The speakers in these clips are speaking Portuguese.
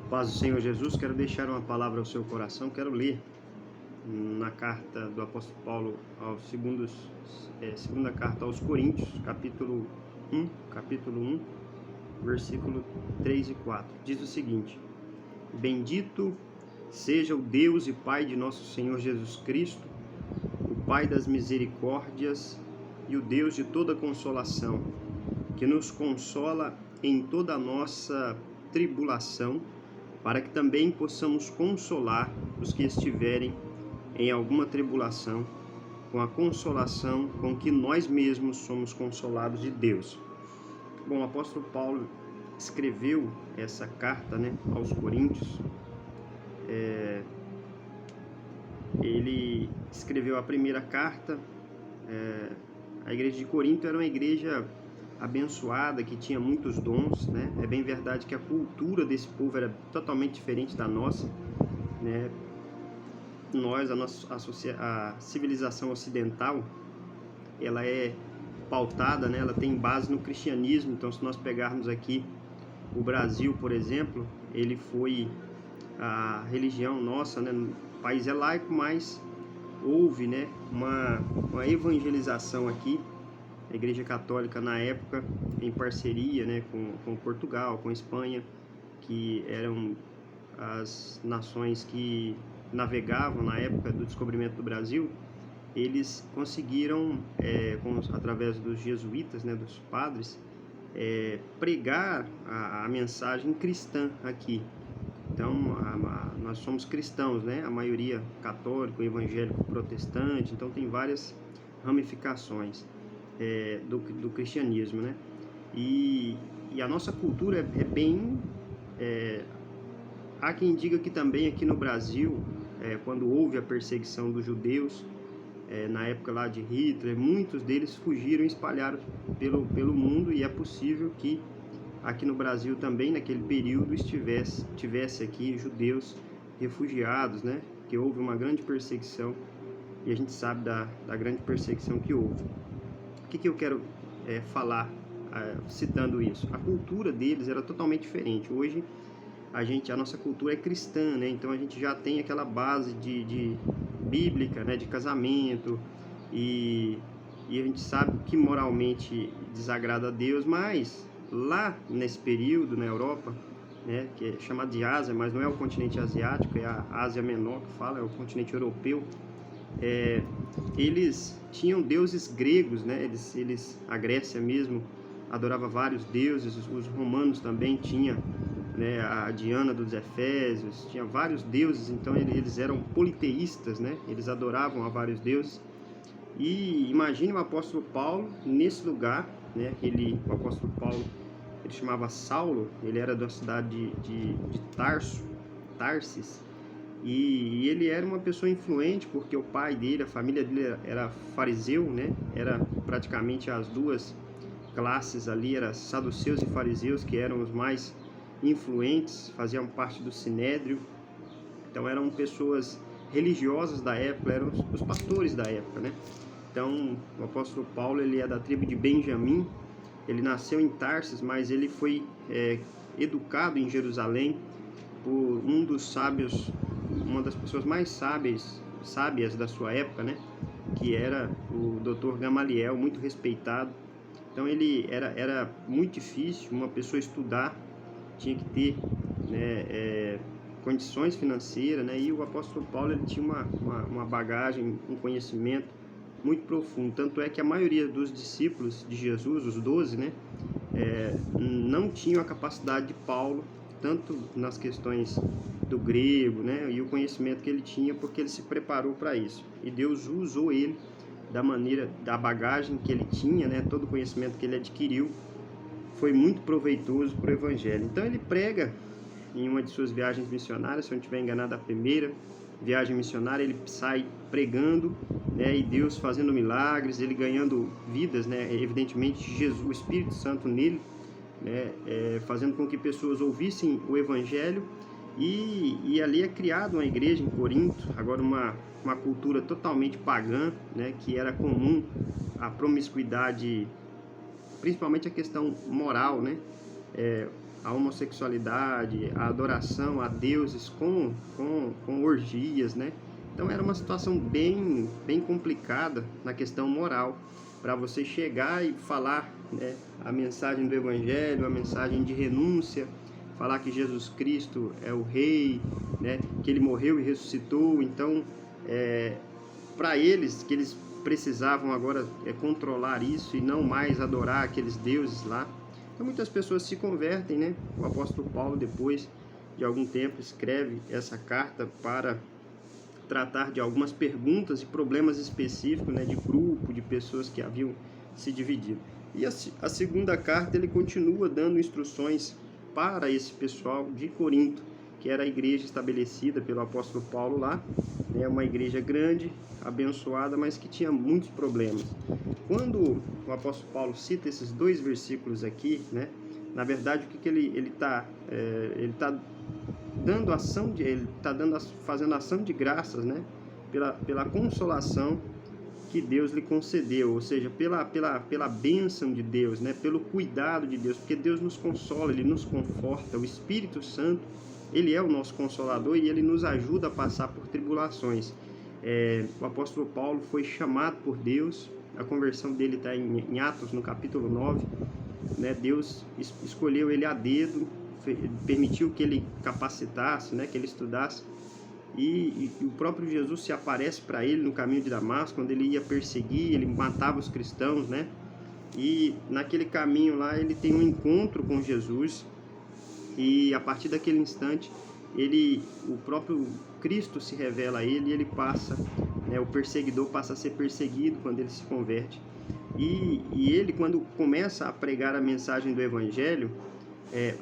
Paz do Senhor Jesus, quero deixar uma palavra ao seu coração, quero ler na carta do apóstolo Paulo segunda carta aos Coríntios, capítulo 1, versículo 3 e 4. Diz o seguinte: Bendito seja o Deus e Pai de nosso Senhor Jesus Cristo, o Pai das misericórdias e o Deus de toda consolação, que nos consola em toda a nossa tribulação, para que também possamos consolar os que estiverem em alguma tribulação, com a consolação com que nós mesmos somos consolados de Deus. Bom, o apóstolo Paulo escreveu essa carta, aos Coríntios. Ele escreveu a primeira carta. A igreja de Corinto era uma igreja abençoada, que tinha muitos dons, É bem verdade que a cultura desse povo era totalmente diferente da nossa, a civilização ocidental, ela é pautada, ela tem base no cristianismo. Então, se nós pegarmos aqui o Brasil, por exemplo, ele foi a religião nossa, o país é laico, mas houve, uma evangelização aqui. A Igreja Católica, na época, em parceria, com Portugal, com Espanha, que eram as nações que navegavam na época do descobrimento do Brasil. Eles conseguiram, através dos jesuítas, dos padres, pregar a mensagem cristã aqui. Então, nós somos cristãos, a maioria católico, evangélico, protestante. Então, tem várias ramificações do cristianismo, E a nossa cultura é bem... há quem diga que também aqui no Brasil, quando houve a perseguição dos judeus, na época lá de Hitler, muitos deles fugiram e espalharam pelo mundo, e é possível que aqui no Brasil também, naquele período, tivesse aqui judeus refugiados, que houve uma grande perseguição, e a gente sabe da grande perseguição que houve. O que eu quero falar citando isso? A cultura deles era totalmente diferente. Hoje a nossa cultura é cristã, então a gente já tem aquela base de bíblica, de casamento, e a gente sabe que moralmente desagrada a Deus. Mas lá nesse período, na Europa, que é chamado de Ásia, mas não é o continente asiático, é a Ásia Menor que fala, é o continente europeu. Eles tinham deuses gregos, a Grécia mesmo adorava vários deuses. Os romanos também tinham, a Diana dos Efésios, tinha vários deuses. Então eles eram politeístas, eles adoravam a vários deuses. E imagine o apóstolo Paulo nesse lugar, o apóstolo Paulo, ele chamava Saulo, ele era da cidade de Tarsis, e ele era uma pessoa influente, porque o pai dele, a família dele era fariseu, era praticamente as duas classes ali, eram saduceus e fariseus, que eram os mais influentes, faziam parte do Sinédrio. Então eram pessoas religiosas da época, eram os pastores da época, Então o apóstolo Paulo, ele é da tribo de Benjamim. Ele nasceu em Tarsis, mas ele foi educado em Jerusalém por um dos sábios, uma das pessoas mais sábias da sua época, que era o Dr. Gamaliel, muito respeitado. Então ele era muito difícil uma pessoa estudar, tinha que ter condições financeiras, E o apóstolo Paulo, ele tinha uma bagagem, um conhecimento muito profundo. Tanto é que a maioria dos discípulos de Jesus, os 12, não tinham a capacidade de Paulo, tanto nas questões do grego, e o conhecimento que ele tinha, porque ele se preparou para isso. E Deus usou ele da bagagem que ele tinha, todo o conhecimento que ele adquiriu, foi muito proveitoso para o evangelho. Então ele prega em uma de suas viagens missionárias, se eu não estiver enganado, a primeira viagem missionária, ele sai pregando, e Deus fazendo milagres, ele ganhando vidas, evidentemente Jesus, o Espírito Santo nele, fazendo com que pessoas ouvissem o evangelho. E ali é criada uma igreja em Corinto, agora uma cultura totalmente pagã, que era comum a promiscuidade, principalmente a questão moral, a homossexualidade, a adoração a deuses com orgias, né? Então era uma situação bem complicada na questão moral, para você chegar e falar, né, a mensagem do Evangelho, a mensagem de renúncia, falar que Jesus Cristo é o Rei, né, que Ele morreu e ressuscitou. Então, para eles, que eles precisavam agora controlar isso e não mais adorar aqueles deuses lá. Então muitas pessoas se convertem, né? O apóstolo Paulo, depois de algum tempo, escreve essa carta para tratar de algumas perguntas e problemas específicos, né, de grupo, de pessoas que haviam se dividido. E a segunda carta ele continua dando instruções para esse pessoal de Corinto, que era a igreja estabelecida pelo apóstolo Paulo lá, né, uma igreja grande, abençoada, mas que tinha muitos problemas. Quando o apóstolo Paulo cita esses dois versículos aqui, né, na verdade o que ele está dando ação de, ele está fazendo ação de graças, né, pela consolação que Deus lhe concedeu, ou seja, pela bênção de Deus, né, pelo cuidado de Deus, porque Deus nos consola, Ele nos conforta, o Espírito Santo, Ele é o nosso consolador e Ele nos ajuda a passar por tribulações. O apóstolo Paulo foi chamado por Deus, a conversão dele está em Atos, no capítulo 9, né, Deus escolheu ele a dedo, permitiu que ele capacitasse, né, que ele estudasse, e o próprio Jesus se aparece para ele no caminho de Damasco, quando ele ia perseguir, ele matava os cristãos, né, e naquele caminho lá ele tem um encontro com Jesus, e a partir daquele instante o próprio Cristo se revela a ele, e ele passa, né, o perseguidor passa a ser perseguido quando ele se converte, e ele, quando começa a pregar a mensagem do Evangelho,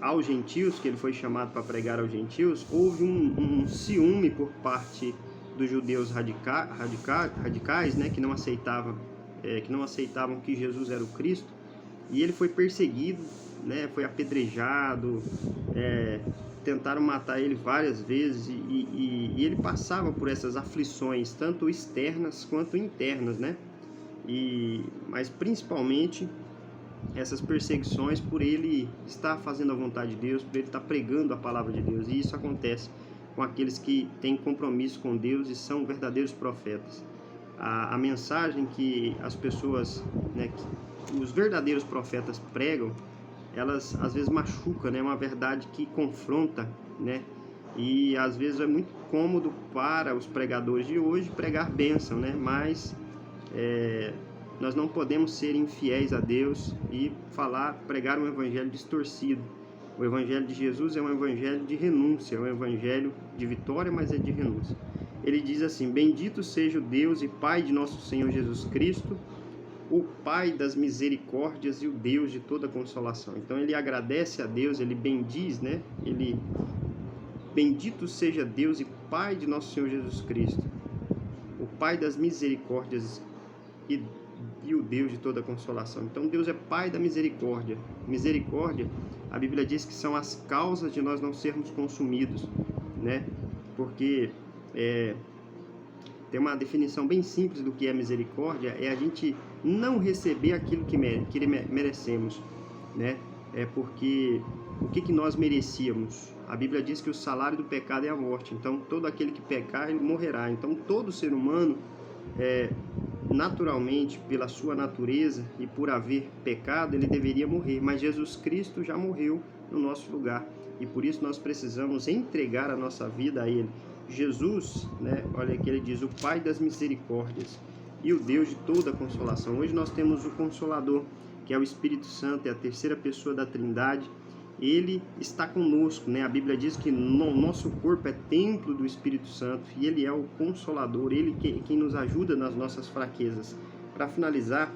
aos gentios, que ele foi chamado para pregar aos gentios, houve um ciúme por parte dos judeus radicais, né, que não aceitavam que Jesus era o Cristo, e ele foi perseguido, né, foi apedrejado, tentaram matar ele várias vezes, e ele passava por essas aflições, tanto externas quanto internas, né, mas principalmente essas perseguições por ele estar fazendo a vontade de Deus, por ele estar pregando a palavra de Deus. E isso acontece com aqueles que têm compromisso com Deus e são verdadeiros profetas. A mensagem que as pessoas, né, que os verdadeiros profetas pregam, elas às vezes machucam, né? É uma verdade que confronta, né? E às vezes é muito cômodo para os pregadores de hoje pregar bênção, né? Mas nós não podemos ser infiéis a Deus e pregar um evangelho distorcido. O evangelho de Jesus é um evangelho de renúncia, é um evangelho de vitória, mas é de renúncia. Ele diz assim: bendito seja o Deus e Pai de nosso Senhor Jesus Cristo, o Pai das misericórdias e o Deus de toda consolação. Então ele agradece a Deus, ele bendiz, né? Bendito seja Deus e Pai de nosso Senhor Jesus Cristo, o Pai das misericórdias e o Deus de toda consolação. Então Deus é Pai da misericórdia. Misericórdia, a Bíblia diz que são as causas de nós não sermos consumidos, né? Porque tem uma definição bem simples do que é misericórdia, é a gente não receber aquilo que merecemos, né? Porque o que nós merecíamos? A Bíblia diz que o salário do pecado é a morte. Então todo aquele que pecar, ele morrerá. Então todo ser humano, naturalmente, pela sua natureza e por haver pecado, ele deveria morrer, mas Jesus Cristo já morreu no nosso lugar, e por isso nós precisamos entregar a nossa vida a Ele. Jesus, né, olha que ele diz, o Pai das misericórdias e o Deus de toda consolação. Hoje nós temos o Consolador, que é o Espírito Santo, é a terceira pessoa da Trindade. Ele está conosco, né? A Bíblia diz que nosso corpo é templo do Espírito Santo e Ele é o Consolador, Ele quem nos ajuda nas nossas fraquezas. Para finalizar,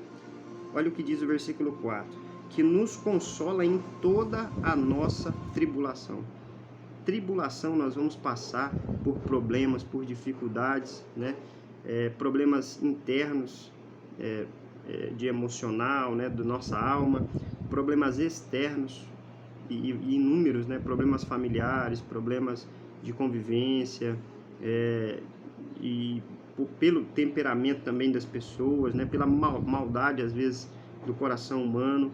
olha o que diz o versículo 4, que nos consola em toda a nossa tribulação. Tribulação, nós vamos passar por problemas, por dificuldades, né? Problemas internos, de emocional, né? Da nossa alma, problemas externos, e inúmeros, né, problemas familiares, problemas de convivência, e pelo temperamento também das pessoas, né, pela maldade às vezes do coração humano.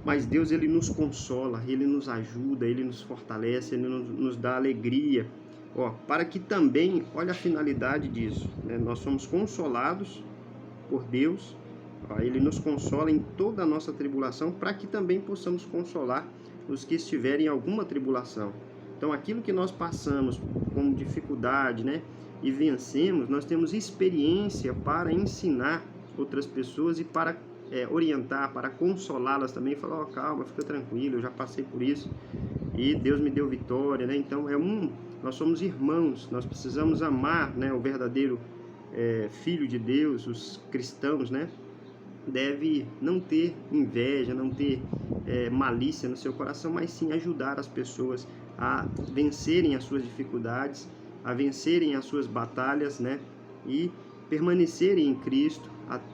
Mas Deus, ele nos consola, ele nos ajuda, ele nos fortalece, ele nos dá alegria. Ó, para que também, olha a finalidade disso, né? Nós somos consolados por Deus, ó, ele nos consola em toda a nossa tribulação, para que também possamos consolar os que estiverem em alguma tribulação. Então, aquilo que nós passamos como dificuldade, né, e vencemos, nós temos experiência para ensinar outras pessoas e para orientar, para consolá-las também, falar, oh, calma, fica tranquilo, eu já passei por isso e Deus me deu vitória, né? Então nós somos irmãos, nós precisamos amar, né, o verdadeiro filho de Deus, os cristãos, né? Deve não ter inveja, não ter malícia no seu coração, mas sim ajudar as pessoas a vencerem as suas dificuldades, a vencerem as suas batalhas, né? E permanecerem em Cristo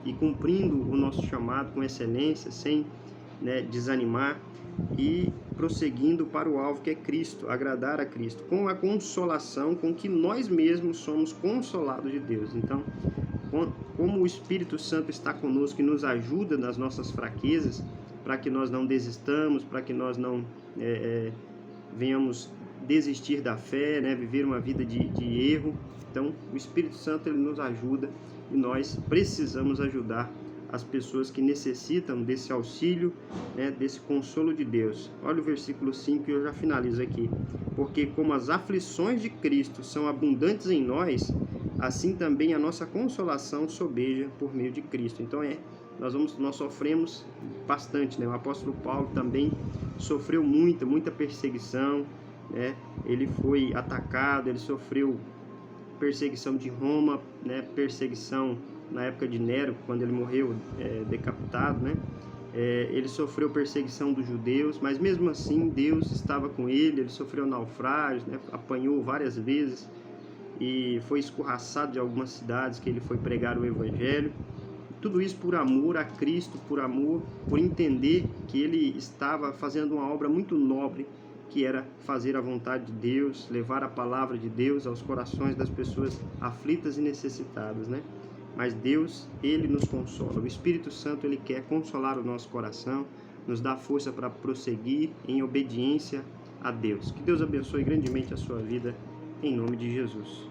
e cumprindo o nosso chamado com excelência, sem, né, desanimar e prosseguindo para o alvo que é Cristo, agradar a Cristo, com a consolação com que nós mesmos somos consolados de Deus. Então, como o Espírito Santo está conosco e nos ajuda nas nossas fraquezas, para que nós não desistamos, para que nós não venhamos desistir da fé, né, viver uma vida de erro. Então, o Espírito Santo, ele nos ajuda e nós precisamos ajudar as pessoas que necessitam desse auxílio, né, desse consolo de Deus. Olha o versículo 5 e eu já finalizo aqui. Porque como as aflições de Cristo são abundantes em nós, assim também a nossa consolação sobeja por meio de Cristo. Então nós sofremos bastante, né? O apóstolo Paulo também sofreu muita perseguição, né? Ele foi atacado, ele sofreu perseguição de Roma, né? Perseguição na época de Nero, quando ele morreu decapitado, né? Ele sofreu perseguição dos judeus, mas mesmo assim Deus estava com ele sofreu naufrágios, né? Apanhou várias vezes e foi escorraçado de algumas cidades que ele foi pregar o evangelho. Tudo isso por amor a Cristo, por amor, por entender que ele estava fazendo uma obra muito nobre, que era fazer a vontade de Deus, levar a palavra de Deus aos corações das pessoas aflitas e necessitadas, né? Mas Deus, ele nos consola. O Espírito Santo, ele quer consolar o nosso coração, nos dá força para prosseguir em obediência a Deus. Que Deus abençoe grandemente a sua vida, em nome de Jesus.